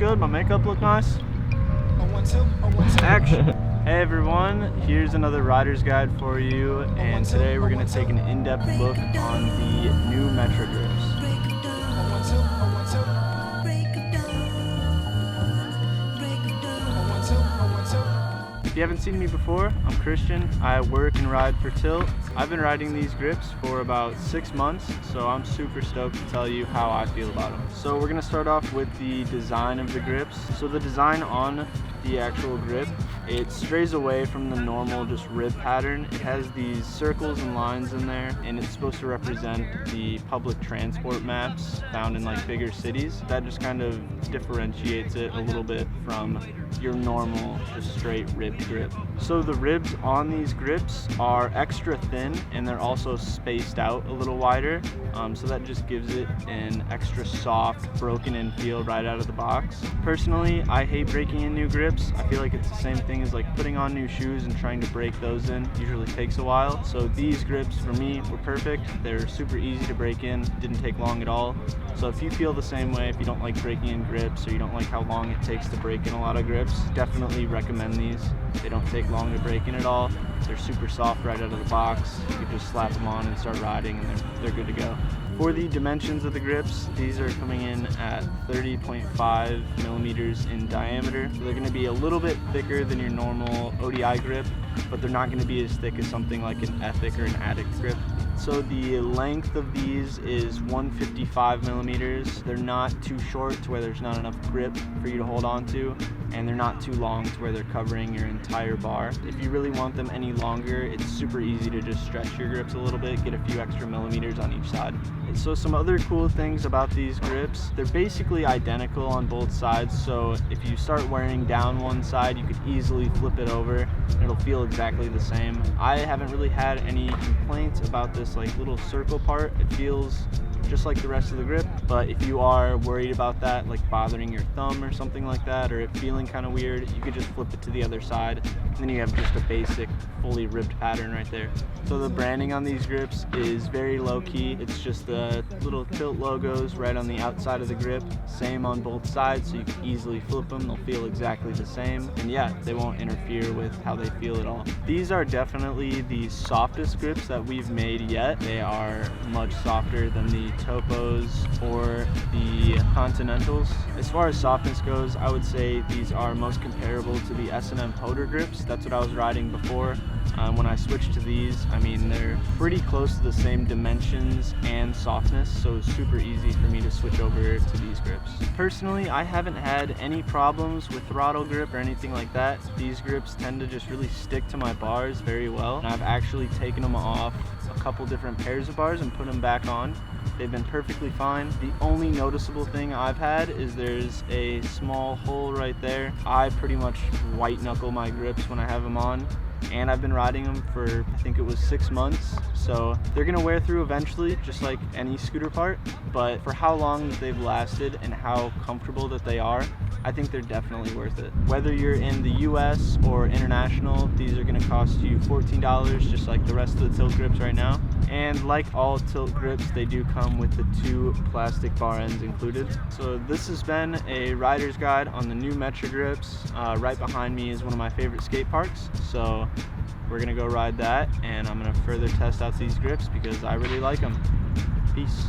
good? My makeup look nice? Action! Hey everyone, here's another rider's guide for you, and today we're going to take an in-depth look on the new Metra Grips. If you haven't seen me before, I'm Christian. I work and ride for Tilt. I've been riding these grips for about 6 months, so I'm super stoked to tell you how I feel about them. So we're going to start off with the design of the grips. So the design on the actual grip, it strays away from the normal just rib pattern. It has these circles and lines in there, and it's supposed to represent the public transport maps found in like bigger cities. That just kind of differentiates it a little bit from your normal just straight rib grip. So the ribs on these grips are extra thin, and they're also spaced out a little wider, so that just gives it an extra soft, broken in feel right out of the box. Personally, I hate breaking in new grips. I feel like it's the same thing as like putting on new shoes and trying to break those in. Usually takes a while. So these grips for me were perfect. They're super easy to break in, didn't take long at all. So if you feel the same way, if you don't like breaking in grips or you don't like how long it takes to break in a lot of grips, definitely recommend these. They don't take long to break in at all. They're super soft right out of the box. You can just slap them on and start riding, and they're good to go. For the dimensions of the grips, these are coming in at 30.5 millimeters in diameter. So they're going to be a little bit thicker than your normal ODI grip, but they're not going to be as thick as something like an Ethic or an Addict grip. So the length of these is 155 millimeters. They're not too short to where there's not enough grip for you to hold on to, and they're not too long to where they're covering your entire bar. If you really want them any longer, it's super easy to just stretch your grips a little bit, get a few extra millimeters on each side. So some other cool things about these grips, they're basically identical on both sides. So if you start wearing down one side, you could easily flip it over. It'll feel exactly the same. I haven't really had any complaints about this like little circle part. It feels just like the rest of the grip, but if you are worried about that like bothering your thumb or something like that, or it feeling kind of weird, you could just flip it to the other side, and then you have just a basic fully ribbed pattern right there. So the branding on these grips is very low-key. It's just the little Tilt logos right on the outside of the grip, same on both sides, so you can easily flip them. They'll feel exactly the same, and yeah, they won't interfere with how they feel at all. These are definitely the softest grips that we've made yet. They are much softer than the Topos or the Continentals. As far as softness goes, I would say these are most comparable to the S&M Poder grips. That's what I was riding before. When I switched to these, I mean, they're pretty close to the same dimensions and softness, so it's super easy for me to switch over to these grips. Personally, I haven't had any problems with throttle grip or anything like that. These grips tend to just really stick to my bars very well, and I've actually taken them off a couple different pairs of bars and put them back on. They've been perfectly fine. The only noticeable thing I've had is there's a small hole right there. I pretty much white knuckle my grips when I have them on, and I've been riding them for, I think it was 6 months, so they're gonna wear through eventually, just like any scooter part, but for how long that they've lasted and how comfortable that they are, I think they're definitely worth it. Whether you're in the US or international, these are gonna cost you $14, just like the rest of the Tilt grips right now. And like all Tilt grips, they do come with the 2 plastic bar ends included. So this has been a rider's guide on the new Metra Grips. Right behind me is one of my favorite skate parks, so we're gonna go ride that, and I'm gonna further test out these grips because I really like them. Peace.